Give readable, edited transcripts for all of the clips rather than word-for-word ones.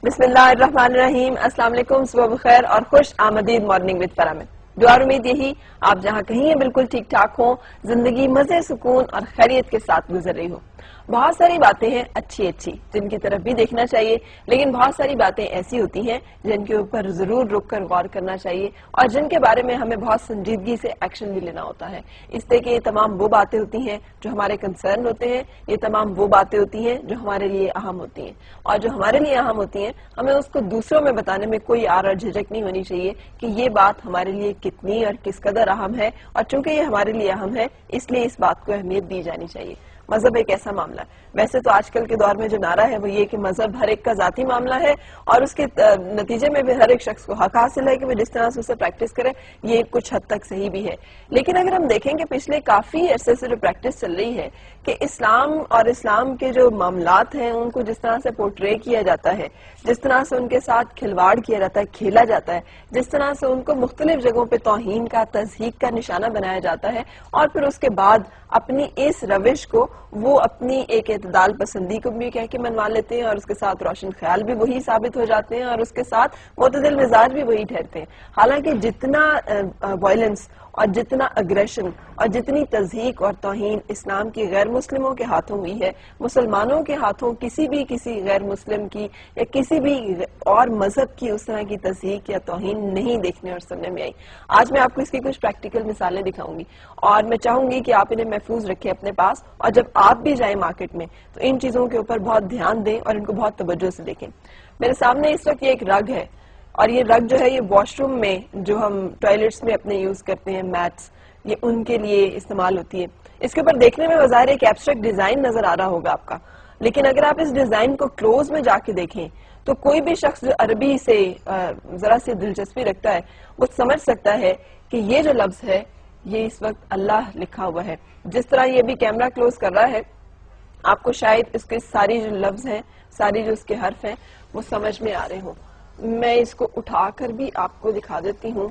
بسم اللہ الرحمن الرحیم. السلام علیکم، صبح بخیر اور خوش آمدید مارننگ وتھ فرا میں. دعا امید یہی آپ جہاں کہیں ہیں بالکل ٹھیک ٹھاک ہوں، زندگی مزے سکون اور خیریت کے ساتھ گزر رہی ہو. بہت ساری باتیں ہیں اچھی جن کی طرف بھی دیکھنا چاہیے، لیکن بہت ساری باتیں ایسی ہوتی ہیں جن کے اوپر ضرور رک کر غور کرنا چاہیے اور جن کے بارے میں ہمیں بہت سنجیدگی سے ایکشن بھی لینا ہوتا ہے. اس لیے کہ یہ تمام وہ باتیں ہوتی ہیں جو ہمارے کنسرن ہوتے ہیں، یہ تمام وہ باتیں ہوتی ہیں جو ہمارے لیے اہم ہوتی ہیں، اور جو ہمارے لیے اہم ہوتی ہیں ہمیں اس کو دوسروں میں بتانے میں کوئی آر اور جھجک نہیں ہونی چاہیے کہ یہ بات ہمارے لیے کتنی اور کس قدر اہم ہے، اور چونکہ یہ ہمارے لیے اہم ہے اس لیے اس بات کو اہمیت دی جانی چاہیے. مذہب ایک ایسا معاملہ ہے. ویسے تو آج کل کے دور میں جو نعرہ ہے وہ یہ کہ مذہب ہر ایک کا ذاتی معاملہ ہے اور اس کے نتیجے میں بھی ہر ایک شخص کو حق حاصل ہے کہ وہ جس طرح سے اسے پریکٹس کرے. یہ کچھ حد تک صحیح بھی ہے، لیکن اگر ہم دیکھیں کہ پچھلے کافی عرصے سے جو پریکٹس چل رہی ہے کہ اسلام اور اسلام کے جو معاملات ہیں ان کو جس طرح سے پورٹرے کیا جاتا ہے، جس طرح سے ان کے ساتھ کھلواڑ کیا جاتا ہے، کھیلا جاتا ہے، جس طرح سے ان کو مختلف جگہوں پہ توہین کا، تضحیک کا نشانہ بنایا جاتا ہے، اور پھر اس کے بعد اپنی اس روش کو وہ اپنی ایک اعتدال پسندی کو بھی کہہ کے منوا لیتے ہیں اور اس کے ساتھ روشن خیال بھی وہی ثابت ہو جاتے ہیں اور اس کے ساتھ معتدل مزاج بھی وہی ٹھہرتے ہیں. حالانکہ جتنا وائلنس اور جتنا اگریشن اور جتنی تضحیک اور توہین اسلام کی غیر مسلموں کے ہاتھوں ہوئی ہے، مسلمانوں کے ہاتھوں کسی غیر مسلم کی یا کسی بھی اور مذہب کی اس طرح کی تضحیک یا توہین نہیں دیکھنے اور سننے میں آئی. آج میں آپ کو اس کی کچھ پریکٹیکل مثالیں دکھاؤں گی اور میں چاہوں گی کہ آپ انہیں محفوظ رکھیں اپنے پاس، اور جب آپ بھی جائیں مارکیٹ میں تو ان چیزوں کے اوپر بہت دھیان دیں اور ان کو بہت توجہ سے دیکھیں. میرے سامنے اس وقت یہ ایک رگ ہے، اور یہ رگ جو ہے یہ واش روم میں جو ہم ٹوائلٹس میں اپنے یوز کرتے ہیں، میٹس، یہ ان کے لیے استعمال ہوتی ہے. اس کے اوپر دیکھنے میں بظاہر ایک ایبسٹریکٹ ڈیزائن نظر آ رہا ہوگا آپ کا، لیکن اگر آپ اس ڈیزائن کو کلوز میں جا کے دیکھیں تو کوئی بھی شخص جو عربی سے ذرا سی دلچسپی رکھتا ہے وہ سمجھ سکتا ہے کہ یہ جو لفظ ہے یہ اس وقت اللہ لکھا ہوا ہے. جس طرح یہ بھی کیمرہ کلوز کر رہا ہے آپ کو شاید اس کے ساری جو لفظ ہیں، ساری جو اس کے حرف ہیں وہ سمجھ میں آ رہے ہوں. میں اس کو اٹھا کر بھی آپ کو دکھا دیتی ہوں.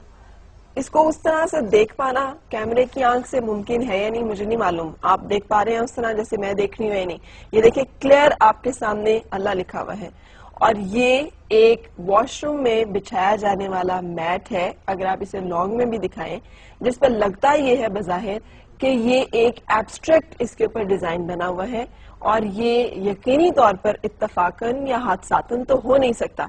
اس کو اس طرح سے دیکھ پانا کیمرے کی آنکھ سے ممکن ہے یا نہیں مجھے نہیں معلوم. آپ دیکھ پا رہے ہیں اس طرح جیسے میں دیکھ رہی ہوں یا نہیں؟ یہ دیکھیں کلیئر آپ کے سامنے اللہ لکھا ہوا ہے، اور یہ ایک واش روم میں بچھایا جانے والا میٹ ہے. اگر آپ اسے لانگ میں بھی دکھائیں جس پر لگتا یہ ہے بظاہر کہ یہ ایک ایبسٹریکٹ اس کے اوپر ڈیزائن بنا ہوا ہے، اور یہ یقینی طور پر اتفاقاً یا حادثاتاً تو ہو نہیں سکتا.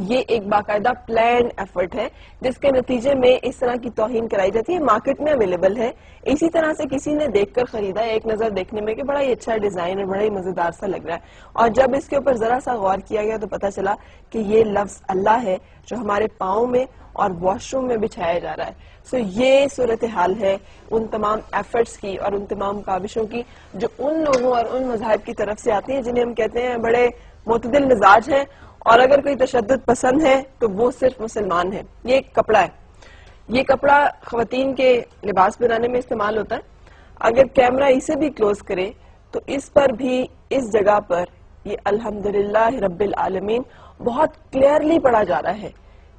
یہ ایک باقاعدہ پلان ایفرٹ ہے جس کے نتیجے میں اس طرح کی توہین کرائی جاتی ہے. مارکیٹ میں اویلیبل ہے، اسی طرح سے کسی نے دیکھ کر خریدا ہے ایک نظر دیکھنے میں کہ بڑا ہی اچھا ڈیزائن ہے، بڑا ہی مزیدار سا لگ رہا ہے، اور جب اس کے اوپر ذرا سا غور کیا گیا تو پتا چلا کہ یہ لفظ اللہ ہے جو ہمارے پاؤں میں اور واش روم میں بچھایا جا رہا ہے. یہ صورتحال ہے ان تمام ایفرٹس کی اور ان تمام کاوشوں کی جو ان لوگوں اور ان مذاہب کی طرف سے آتی ہیں جنہیں ہم کہتے ہیں بڑے معتدل مزاج ہیں، اور اگر کوئی تشدد پسند ہے تو وہ صرف مسلمان ہے. یہ ایک کپڑا ہے، یہ کپڑا خواتین کے لباس بنانے میں استعمال ہوتا ہے. اگر کیمرہ اسے بھی کلوز کرے تو اس پر بھی اس جگہ پر یہ الحمدللہ رب العالمین بہت کلیئرلی پڑھا جا رہا ہے.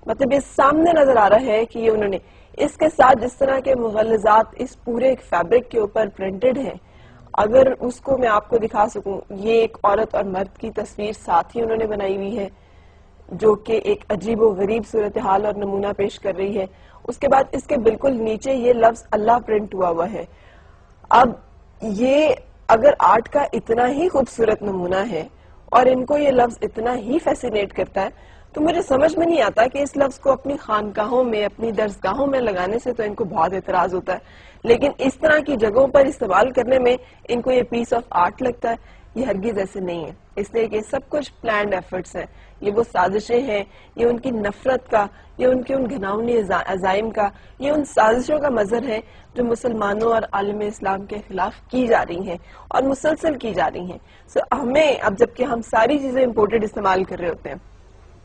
مطلب یہ سامنے نظر آ رہا ہے کہ یہ انہوں نے اس کے ساتھ جس طرح کے مغلظات اس پورے فیبرک کے اوپر پرنٹڈ ہیں، اگر اس کو میں آپ کو دکھا سکوں، یہ ایک عورت اور مرد کی تصویر ساتھ ہی انہوں نے بنائی ہوئی ہے جو کہ ایک عجیب و غریب صورتحال اور نمونہ پیش کر رہی ہے. اس کے بعد اس کے بالکل نیچے یہ لفظ اللہ پرنٹ ہوا ہے. اب یہ اگر آرٹ کا اتنا ہی خوبصورت نمونہ ہے اور ان کو یہ لفظ اتنا ہی فیسینیٹ کرتا ہے تو مجھے سمجھ میں نہیں آتا کہ اس لفظ کو اپنی خانقاہوں میں، اپنی درسگاہوں میں لگانے سے تو ان کو بہت اعتراض ہوتا ہے، لیکن اس طرح کی جگہوں پر استعمال کرنے میں ان کو یہ پیس آف آرٹ لگتا ہے. یہ ہرگز ایسے نہیں ہے، اس لیے کہ سب کچھ پلانڈ ایفرٹس ہیں. یہ وہ سازشیں ہیں، یہ ان کی نفرت کا، یہ ان کے ان گھناؤنی عزائم کا، یہ ان سازشوں کا مظہر ہے جو مسلمانوں اور عالم اسلام کے خلاف کی جا رہی ہیں اور مسلسل کی جا رہی ہیں. ہمیں اب جبکہ ہم ساری چیزیں امپورٹڈ استعمال کر رہے ہوتے ہیں،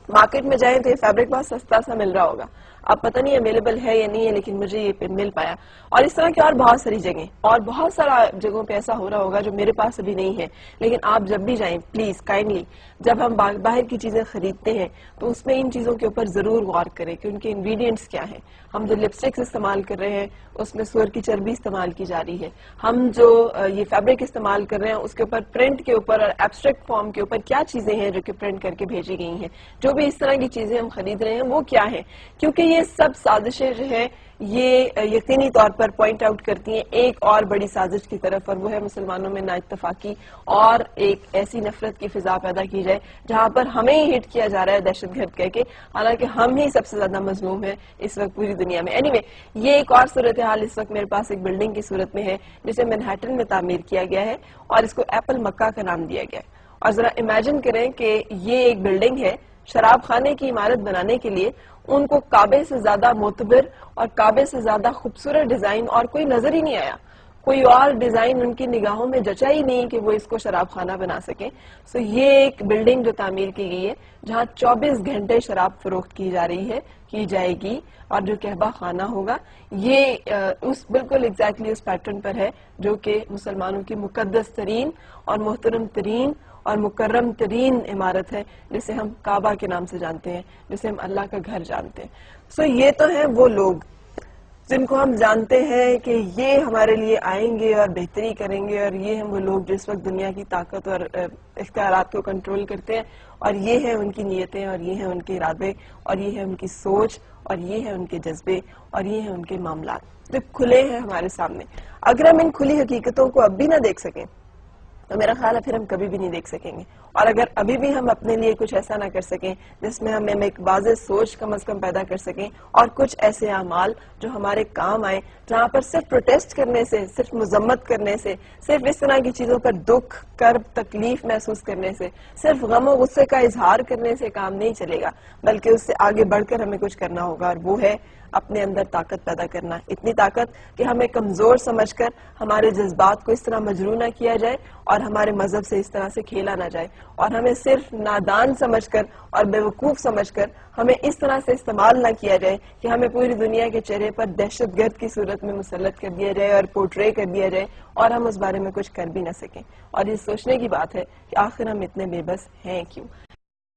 مارکیٹ میں جائیں تو یہ فیبرک بہت سستا سا مل رہا ہوگا. اب پتہ نہیں اویلیبل ہے یا نہیں ہے، لیکن مجھے یہ پن مل پایا. اور اس طرح کی اور بہت ساری جگہیں اور بہت سارا جگہوں پہ ایسا ہو رہا ہوگا جو میرے پاس ابھی نہیں ہے. لیکن آپ جب بھی جائیں پلیز کائنڈلی جب ہم باہر کی چیزیں خریدتے ہیں تو اس میں ان چیزوں کے اوپر ضرور غور کریں کہ ان کے انگریڈینٹس کیا ہیں. ہم جو لپسٹکس استعمال کر رہے ہیں اس میں سور کی چربی استعمال کی جا رہی ہے. ہم جو یہ فیبرک استعمال کر رہے ہیں اس کے اوپر پرنٹ کے اوپر اور ایبسٹریکٹ فارم کے اوپر کیا چیزیں ہیں جو کہ پرنٹ کر کے بھیجی گئی ہیں. جو بھی اس طرح کی چیزیں ہم خرید رہے ہیں وہ کیا ہیں، کیونکہ یہ سب سازشیں جو ہیں یہ یقینی طور پر پوائنٹ آؤٹ کرتی ہیں ایک اور بڑی سازش کی طرف، اور وہ ہے مسلمانوں میں نا اتفاقی اور ایک ایسی نفرت کی فضا پیدا کی جائے جہاں پر ہمیں ہی ہٹ کیا جا رہا ہے دہشت گرد کہہ کے، حالانکہ ہم ہی سب سے زیادہ مظلوم ہیں اس وقت پوری دنیا میں. اینی وے یہ ایک اور صورتحال اس وقت میرے پاس ایک بلڈنگ کی صورت میں ہے جسے مینہٹن میں تعمیر کیا گیا ہے اور اس کو ایپل مکہ کا نام دیا گیا ہے. اور ذرا امیجن کریں کہ یہ ایک بلڈنگ ہے، شراب خانے کی عمارت بنانے کے لیے ان کو کعبے سے زیادہ معتبر اور کعبے سے زیادہ خوبصورت ڈیزائن اور کوئی نظر ہی نہیں آیا. کوئی اور ڈیزائن ان کی نگاہوں میں جچا ہی نہیں کہ وہ اس کو شراب خانہ بنا سکیں. سو یہ ایک بلڈنگ جو تعمیر کی گئی ہے جہاں 24 گھنٹے شراب فروخت کی جا رہی ہے، کی جائے گی، اور جو کہبہ خانہ ہوگا یہ اس بالکل ایگزیکٹلی اس پیٹرن پر ہے جو کہ مسلمانوں کی مقدس ترین اور محترم ترین اور مکرم ترین عمارت ہے جسے ہم کعبہ کے نام سے جانتے ہیں، جسے ہم اللہ کا گھر جانتے ہیں. سو یہ تو ہیں وہ لوگ جن کو ہم جانتے ہیں کہ یہ ہمارے لیے آئیں گے اور بہتری کریں گے، اور یہ ہیں وہ لوگ جس وقت دنیا کی طاقت اور اختیارات کو کنٹرول کرتے ہیں، اور یہ ہیں ان کی نیتیں اور یہ ہیں ان کے ارادے اور یہ ہے ان کی سوچ اور یہ ہے ان کے جذبے اور یہ ہیں ان کے معاملات جو کھلے ہیں ہمارے سامنے. اگر ہم ان کھلی حقیقتوں کو اب بھی نہ دیکھ سکیں تو میرا خیال ہے پھر ہم کبھی بھی نہیں دیکھ سکیں گے. اور اگر ابھی بھی ہم اپنے لیے کچھ ایسا نہ کر سکیں جس میں ہم ایک واضح سوچ کم از کم پیدا کر سکیں اور کچھ ایسے اعمال جو ہمارے کام آئے، جہاں پر صرف پروٹیسٹ کرنے سے، صرف مذمت کرنے سے، صرف اس طرح کی چیزوں پر دکھ، کرب، تکلیف محسوس کرنے سے، صرف غم و غصے کا اظہار کرنے سے کام نہیں چلے گا، بلکہ اس سے آگے بڑھ کر ہمیں کچھ کرنا ہوگا، اور وہ ہے اپنے اندر طاقت پیدا کرنا. اتنی طاقت کہ ہمیں کمزور سمجھ کر ہمارے جذبات کو اس طرح مجروح نہ کیا جائے اور ہمارے مذہب سے اس طرح سے کھیلا نہ جائے، اور ہمیں صرف نادان سمجھ کر اور بیوقوف سمجھ کر ہمیں اس طرح سے استعمال نہ کیا جائے کہ ہمیں پوری دنیا کے چہرے پر دہشت گرد کی صورت میں مسلط کر دیا جائے اور پورٹرے کر دیا جائے اور ہم اس بارے میں کچھ کر بھی نہ سکیں. اور یہ سوچنے کی بات ہے کہ آخر ہم اتنے بے بس ہیں کیوں.